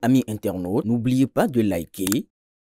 Amis internautes, n'oubliez pas de liker,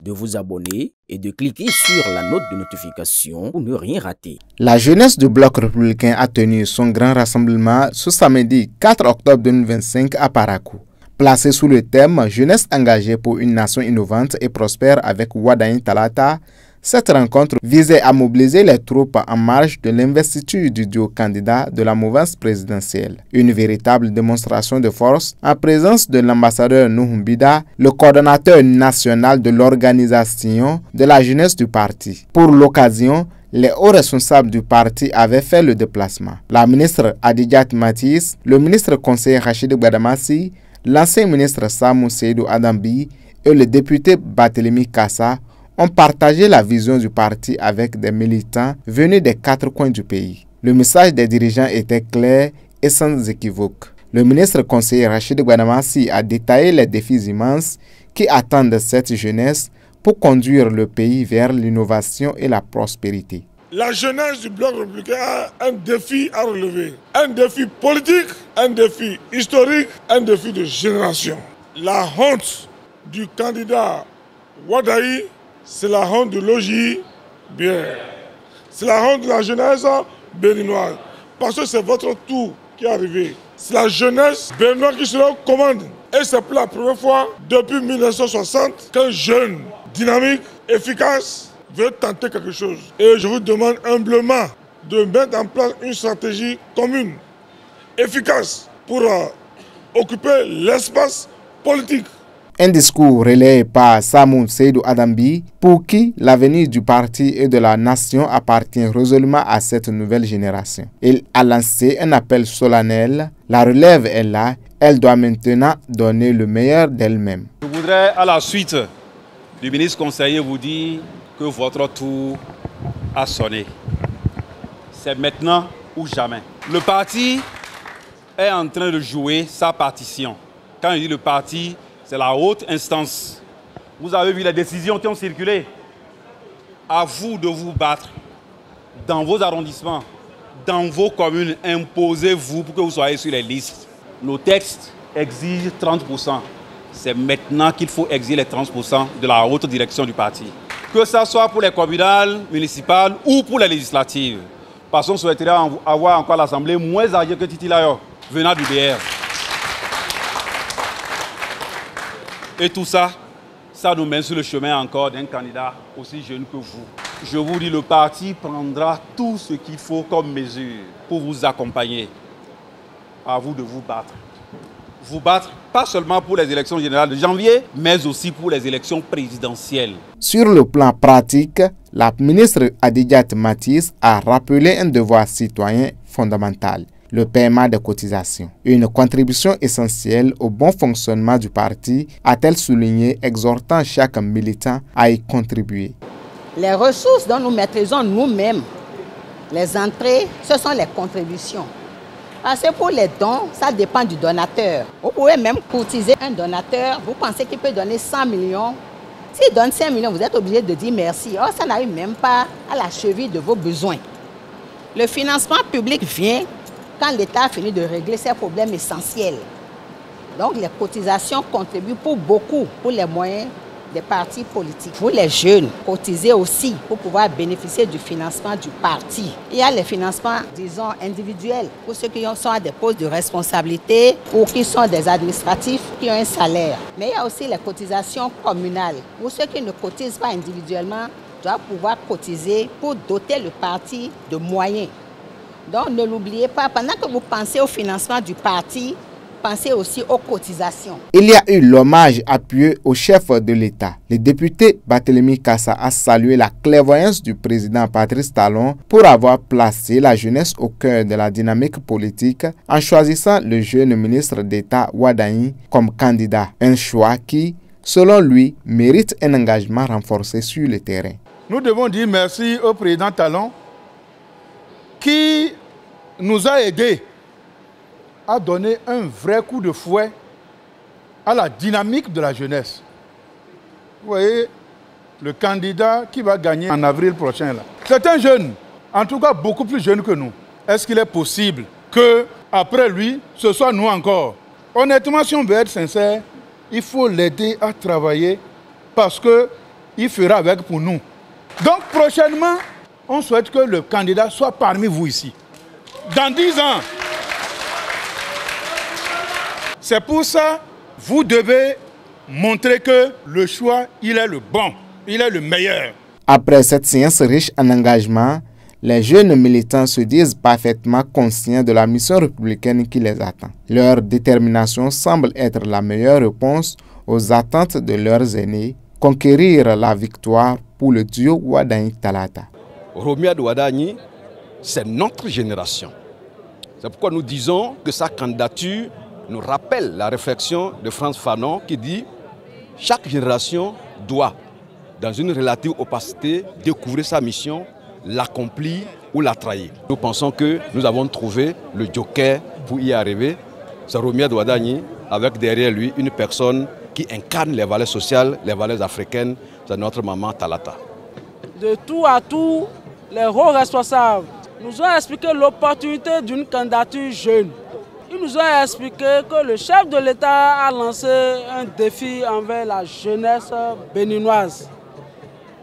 de vous abonner et de cliquer sur la note de notification pour ne rien rater. La jeunesse du Bloc républicain a tenu son grand rassemblement ce samedi 4 octobre 2025 à Parakou. Placé sous le thème « Jeunesse engagée pour une nation innovante et prospère avec Wadaïn Talata », cette rencontre visait à mobiliser les troupes en marge de l'investiture du duo candidat de la mouvance présidentielle. Une véritable démonstration de force en présence de l'ambassadeur Nuhumbida, le coordonnateur national de l'organisation de la jeunesse du parti. Pour l'occasion, les hauts responsables du parti avaient fait le déplacement. La ministre Adidjat Matis, le ministre conseiller Rachid Gbadamassi, l'ancien ministre Samou Seydou Adambi et le député Barthélémy Kassa ont partagé la vision du parti avec des militants venus des 4 coins du pays. Le message des dirigeants était clair et sans équivoque. Le ministre conseiller Rachid Gbadamassi a détaillé les défis immenses qui attendent cette jeunesse pour conduire le pays vers l'innovation et la prospérité. La jeunesse du Bloc républicain a un défi à relever. Un défi politique, un défi historique, un défi de génération. La honte du candidat Wadaï, c'est la honte de l'OJ, bien. C'est la honte de la jeunesse béninoise. Parce que c'est votre tour qui est arrivé. C'est la jeunesse béninoise qui sera aux commandes. Et c'est pour la première fois depuis 1960 qu'un jeune dynamique, efficace, veut tenter quelque chose. Et je vous demande humblement de mettre en place une stratégie commune, efficace, pour occuper l'espace politique. Un discours relayé par Samou Seydou Adambi, pour qui l'avenir du parti et de la nation appartient résolument à cette nouvelle génération. Il a lancé un appel solennel. La relève est là, elle doit maintenant donner le meilleur d'elle-même. Je voudrais, à la suite du ministre conseiller, vous dire que votre tour a sonné. C'est maintenant ou jamais. Le parti est en train de jouer sa partition. Quand je dis le parti, c'est la haute instance. Vous avez vu les décisions qui ont circulé. À vous de vous battre dans vos arrondissements, dans vos communes. Imposez-vous pour que vous soyez sur les listes. Nos textes exigent 30%. C'est maintenant qu'il faut exiger les 30% de la haute direction du parti. Que ce soit pour les communales, municipales ou pour les législatives. Parce qu'on souhaiterait avoir encore l'Assemblée moins âgée que Titi Layo, venant du DR. Et tout ça, ça nous met sur le chemin encore d'un candidat aussi jeune que vous. Je vous dis, le parti prendra tout ce qu'il faut comme mesure pour vous accompagner. À vous de vous battre. Vous battre, pas seulement pour les élections générales de janvier, mais aussi pour les élections présidentielles. Sur le plan pratique, la ministre Adidjat Matis a rappelé un devoir citoyen fondamental. Le paiement des cotisations. Une contribution essentielle au bon fonctionnement du parti, a-t-elle souligné, exhortant chaque militant à y contribuer. Les ressources dont nous maîtrisons nous-mêmes, les entrées, ce sont les contributions. Parce que pour les dons, ça dépend du donateur. Vous pouvez même cotiser un donateur, vous pensez qu'il peut donner 100 millions. S'il donne 5 millions, vous êtes obligé de dire merci. Or, ça n'arrive même pas à la cheville de vos besoins. Le financement public vient quand l'État a fini de régler ses problèmes essentiels. Donc les cotisations contribuent pour beaucoup, pour les moyens des partis politiques. Pour les jeunes, cotiser aussi pour pouvoir bénéficier du financement du parti. Il y a les financements, disons, individuels, pour ceux qui sont à des postes de responsabilité ou qui sont des administratifs, qui ont un salaire. Mais il y a aussi les cotisations communales. Pour ceux qui ne cotisent pas individuellement, doivent pouvoir cotiser pour doter le parti de moyens. Donc ne l'oubliez pas, pendant que vous pensez au financement du parti, pensez aussi aux cotisations. Il y a eu l'hommage appuyé au chef de l'État. Le député Barthélémy Kassa a salué la clairvoyance du président Patrice Talon pour avoir placé la jeunesse au cœur de la dynamique politique en choisissant le jeune ministre d'État Wadaïn comme candidat. Un choix qui, selon lui, mérite un engagement renforcé sur le terrain. Nous devons dire merci au président Talon qui nous a aidés à donner un vrai coup de fouet à la dynamique de la jeunesse. Vous voyez, le candidat qui va gagner en avril prochain, c'est un jeune, en tout cas beaucoup plus jeune que nous. Est-ce qu'il est possible qu'après lui, ce soit nous encore? Honnêtement, si on veut être sincère, il faut l'aider à travailler parce qu'il fera avec pour nous. Donc prochainement, on souhaite que le candidat soit parmi vous ici. Dans 10 ans. C'est pour ça que vous devez montrer que le choix, il est le bon, il est le meilleur. Après cette séance riche en engagement, les jeunes militants se disent parfaitement conscients de la mission républicaine qui les attend. Leur détermination semble être la meilleure réponse aux attentes de leurs aînés, conquérir la victoire pour le duo Wardagni-Talata. Romuald Wardagni, c'est notre génération. C'est pourquoi nous disons que sa candidature nous rappelle la réflexion de Frantz Fanon qui dit « Chaque génération doit, dans une relative opacité, découvrir sa mission, l'accomplir ou la trahir. » Nous pensons que nous avons trouvé le joker pour y arriver. C'est Romuald Wardagni, avec derrière lui une personne qui incarne les valeurs sociales, les valeurs africaines, c'est notre maman Talata. De tout à tout, les hauts responsables nous ont expliqué l'opportunité d'une candidature jeune. Ils nous ont expliqué que le chef de l'État a lancé un défi envers la jeunesse béninoise.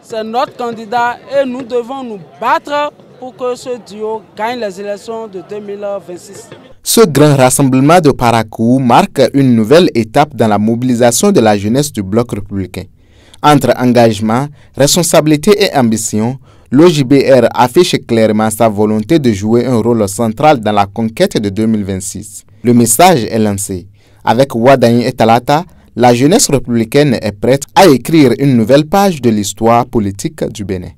C'est notre candidat et nous devons nous battre pour que ce duo gagne les élections de 2026. Ce grand rassemblement de Parakou marque une nouvelle étape dans la mobilisation de la jeunesse du bloc républicain. Entre engagement, responsabilité et ambition, l'OJBR affiche clairement sa volonté de jouer un rôle central dans la conquête de 2026. Le message est lancé. Avec Wardagni et Talata, la jeunesse républicaine est prête à écrire une nouvelle page de l'histoire politique du Bénin.